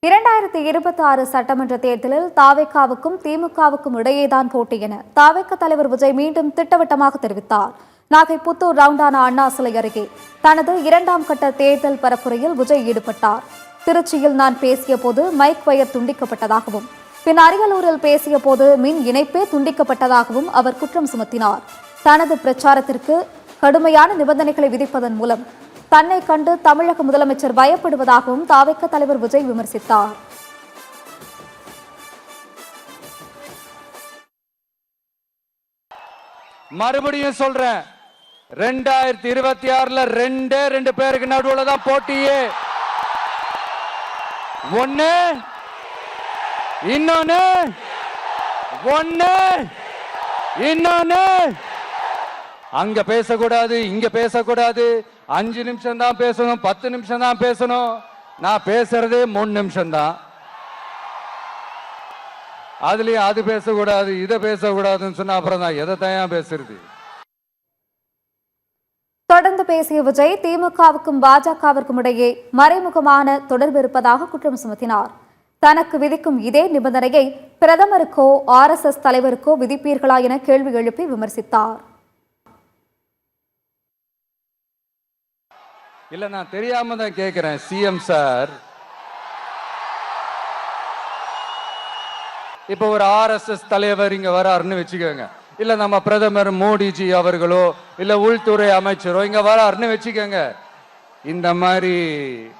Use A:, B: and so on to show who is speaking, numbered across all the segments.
A: 2026 சட்டமன்ற தேர்தலில் தாவேகாவுக்கும் திமுகவுக்கும் இடையேதான் போட்டி என தாவேக தலைவர் விஜய் மீண்டும் திட்டவட்டமாக தெரிவித்தார். நாகை புத்தூர் ரவுண்டானா அண்ணா சிலை அருகே தனது 2ஆம் கட்ட தேர்தல் பரப்புரையில் விஜய் ஈடுபட்டார். திருச்சியில் நான் பேசிய போது மைக் வயர் துண்டிக்கப்பட்டதாகவும், பின் அரியலூரில் பேசிய போது மின் இணைப்பே துண்டிக்கப்பட்டதாகவும் அவர் குற்றம் சுமத்தினார். தனது பிரச்சாரத்திற்கு கடுமையான நிபந்தனைகளை விதிப்பதன் மூலம் தன்னை கண்டு தமிழக முதலமைச்சர் பயப்படுவதாகவும் தாவேக தலைவர் விஜய் விமர்சித்தார்.
B: மறுபடியும் சொல்றேன், 2026ல ரெண்டு பேருக்கு நடுவுல தான் போட்டியே. ஒண்ணு இன்னொன்னு அங்க பேசக்கூடாது, இங்க பேசக்கூடாது. 5 நிமிஷம் தான் பேசணும், 10 நிமிஷம் தான் பேசணும். நான் பேசுறதே 3 நிமிஷம் தான். அதுலயும் அது பேசக்கூடாது, இதை பேசக்கூடாதுன்னு சொன்னா அப்புறம் தான் எதை தான் பேசுறது.
A: தொடர்ந்து பேசிய விஜய் திமுகவுக்கும் பாஜகவிற்கும் இடையே மறைமுகமான தொடர்பு இருப்பதாக குற்றம் சுமத்தினார். தனக்கு விதிக்கும் இதே நிபந்தனையை பிரதமருக்கோ RSS தலைவருக்கோ விதிப்பீர்களா என கேள்வி எழுப்பி விமர்சித்தார்.
B: இல்ல, நான் தெரியாம தான் கேட்கிறேன். சிஎம் சார், இப்ப ஒரு RSS தலைவர் இங்க வராருன்னு வச்சுக்கோங்க, இல்ல நம்ம பிரதமர் மோடிஜி அவர்களோ இல்ல உள்துறை அமைச்சரோ இங்க வராருன்னு வச்சுக்கோங்க, இந்த மாதிரி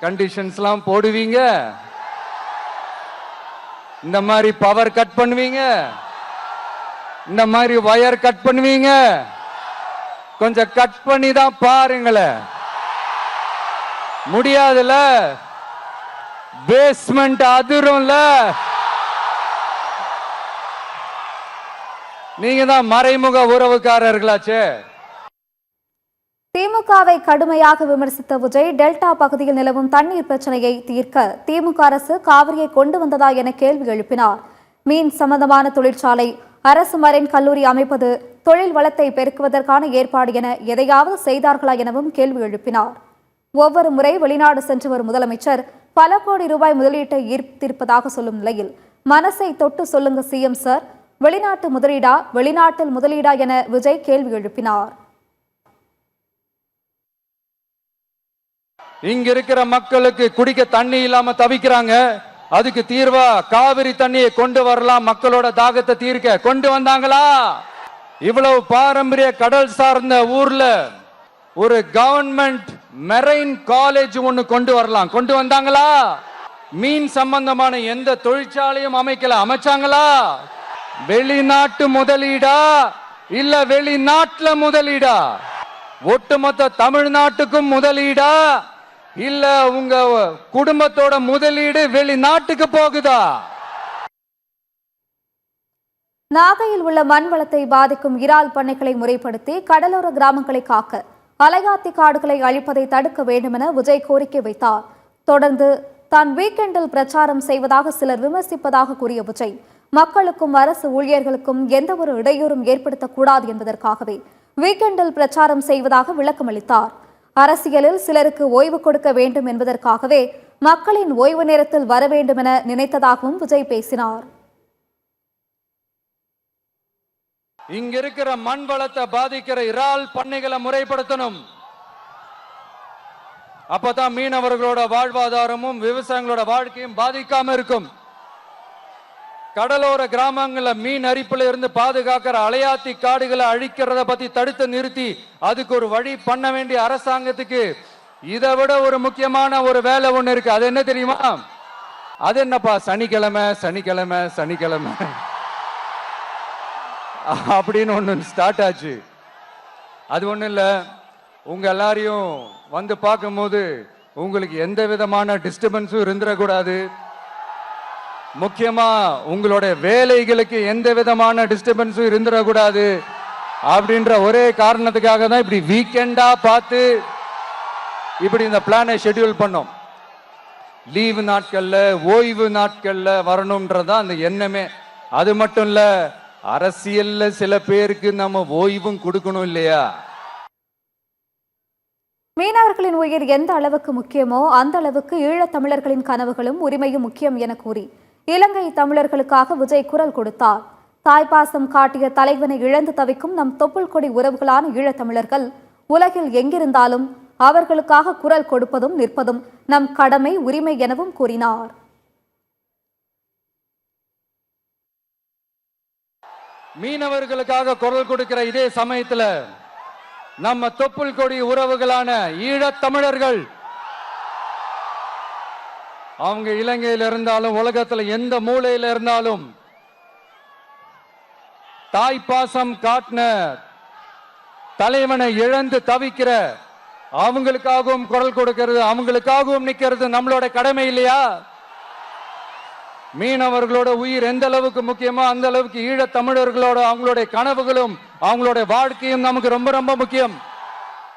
B: கண்டிஷன்ஸ் எல்லாம் போடுவீங்க? இந்த மாதிரி பவர் கட் பண்ணுவீங்க? இந்த மாதிரி வயர் கட் பண்ணுவீங்க? கொஞ்சம் கட் பண்ணி தான் பாருங்களேன். முடியாதுல, பேஸ்மெண்ட் அதிரும்ல. நீங்க தான் மறைமுக உறவுக்காரர்களாச்சே.
A: திமுகவை கடுமையாக விமர்சித்த விஜய் டெல்டா பகுதியில் நிலவும் தண்ணீர் பிரச்சனையை தீர்க்க திமுக அரசு காவிரியை கொண்டு வந்ததா என கேள்வி எழுப்பினார். மீன் சம்பந்தமான தொழிற்சாலை, அரசு மரைன் கல்லூரி அமைப்பது, தொழில் வளத்தை பெருக்குவதற்கான ஏற்பாடு என எதையாவது செய்தார்களா எனவும் கேள்வி எழுப்பினார். ஒவ்வொரு முறை வெளிநாடு சென்று வரும் முதலமைச்சர் பல கோடி ரூபாய் முதலீட்டை ஈர்த்திருப்பதாக சொல்லும் நிலையில் மனசை தொட்டு சொல்லுங்க சிஎம் சார், வெளிநாட்டு முதலீடா, வெளிநாட்டில் முதலீடா என விஜய் கேள்வி எழுப்பினார்.
B: இங்க இருக்கிற மக்களுக்கு குடிக்க தண்ணி இல்லாம தவிக்கிறாங்க. அதுக்கு தீர்வா காவிரி தண்ணியை கொண்டு வரலாம், மக்களோட தாகத்தை தீர்க்க. கொண்டு வந்தாங்களா? இவ்வளவு பாரம்பரிய கடல் சார்ந்த ஊர்ல ஒரு கவர்மெண்ட் மெரைன் காலேஜ் ஒன்னு கொண்டு வரலாம். கொண்டு வந்தாங்களா? மீன் சம்பந்தமான எந்த தொழிற்சாலையும் அமைக்கல. அமைச்சாங்களா? வெளிநாட்டு முதலீடா இல்ல வெளிநாட்டுல முதலீடா? ஒட்டுமொத்த தமிழ்நாட்டுக்கும் முதலீடா இல்ல உங்க குடும்பத்தோட முதலீடு வெளிநாட்டுக்கு போகுதா?
A: நாகையில் உள்ள மண் வளத்தை பாதிக்கும் இறால் பண்ணைகளை முறைப்படுத்தி கடலோர கிராமங்களை காக்க அலையாத்தி காடுகளை அழிப்பதை தடுக்க வேண்டும் என விஜய் கோரிக்கை வைத்தார். தொடர்ந்து தான் வீக்கெண்டில் பிரச்சாரம் செய்வதாக சிலர் விமர்சிப்பதாக கூறிய விஜய், மக்களுக்கும் அரசு ஊழியர்களுக்கும் எந்த ஒரு இடையூறும் ஏற்படுத்தக்கூடாது என்பதற்காகவே வீக்கெண்டில் பிரச்சாரம் செய்வதாக விளக்கமளித்தார். அரசியலில் சிலருக்கு ஓய்வு கொடுக்க வேண்டும் என்பதற்காகவே மக்களின் ஓய்வு நேரத்தில் வர வேண்டும் என நினைத்ததாகவும் விஜய் பேசினார்.
B: இங்க இருக்கிற மண் வளத்தை பாதிக்கிற இறால் பண்ணைகளை முறைப்படுத்தணும். அப்பதான் மீனவர்களோட வாழ்வாதாரமும் விவசாயிகளோட வாழ்க்கையும் பாதிக்காம இருக்கும். கடலோர கிராமங்கள்ல மீன் அரிப்புல இருந்து பாதுகாக்கிற அலையாத்தி காடுகளை அழிக்கிறத பத்தி தடுத்து நிறுத்தி அதுக்கு ஒரு வழி பண்ண வேண்டிய அரசாங்கத்துக்கு இதை விட ஒரு முக்கியமான ஒரு வேலை ஒண்ணு இருக்கு. அது என்ன தெரியுமா? அது என்னப்பா? சனிக்கிழமை அப்படின்னு ஒண்ணு ஸ்டார்ட் ஆச்சு. அது ஒண்ணு இல்ல, உங்க எல்லாரையும் வந்து பார்க்கும்போது உங்களுக்கு எந்த விதமான டிஸ்டர்பன்ஸும் இருந்துடக்கூடாது. முக்கியமா உங்களுடைய வேலைகளுக்கு எந்த விதமான டிஸ்டர்பன்ஸும் இருந்துடக்கூடாது அப்படின்ற ஒரே காரணத்துக்காக தான் இப்படி வீக்கெண்டா பார்த்து இப்படி இந்த பிளானை ஷெட்யூல் பண்ணோம். லீவு நாட்கள்ல, ஓய்வு நாட்கள்ல வரணும்ன்றதான் அந்த எண்ணமே. அது மட்டும் இல்ல, அரசியல்ல சில பேருக்கு நம்ம ஓய்வும் கொடுக்கணும் இல்லையா?
A: மீனவர்களின் உயிர் எந்த அளவுக்கு முக்கியமோ அந்த அளவுக்கு ஈழத் தமிழர்களின் கனவுகளும் உரிமையும் முக்கியம் என கூறி இலங்கை தமிழர்களுக்காக விஜய் குரல் கொடுத்தார். தாய்ப்பாசம் காட்டிய தலைவனை இழந்து தவிக்கும் நம் தொப்புள் கொடி உறவுகளான ஈழத்தமிழர்கள் உலகில் எங்கிருந்தாலும் அவர்களுக்காக குரல் கொடுப்பதும் நிற்பதும் நம் கடமை உரிமை எனவும் கூறினார்.
B: மீனவர்களுக்காக குரல் கொடுக்கிற இதே சமயத்துல நம்ம தொப்புள் கொடி உறவுகளான ஈழத் தமிழர்கள் அவங்க இலங்கையில் இருந்தாலும் உலகத்துல எந்த மூலையில இருந்தாலும் தாய்ப்பாசம் காட்டின தலைவனை இழந்து தவிக்கிற அவங்களுக்காகவும் குரல் கொடுக்கிறது, அவங்களுக்காகவும் நிக்கிறது நம்மளோட கடமை இல்லையா? மீனவர்களோட உயிர் எந்த அளவுக்கு முக்கியமோ அந்த அளவுக்கு ஈழத் தமிழர்களோட அவங்களுடைய கனவுகளும் அவங்களுடைய வாழ்க்கையும் நமக்கு ரொம்ப ரொம்ப முக்கியம்.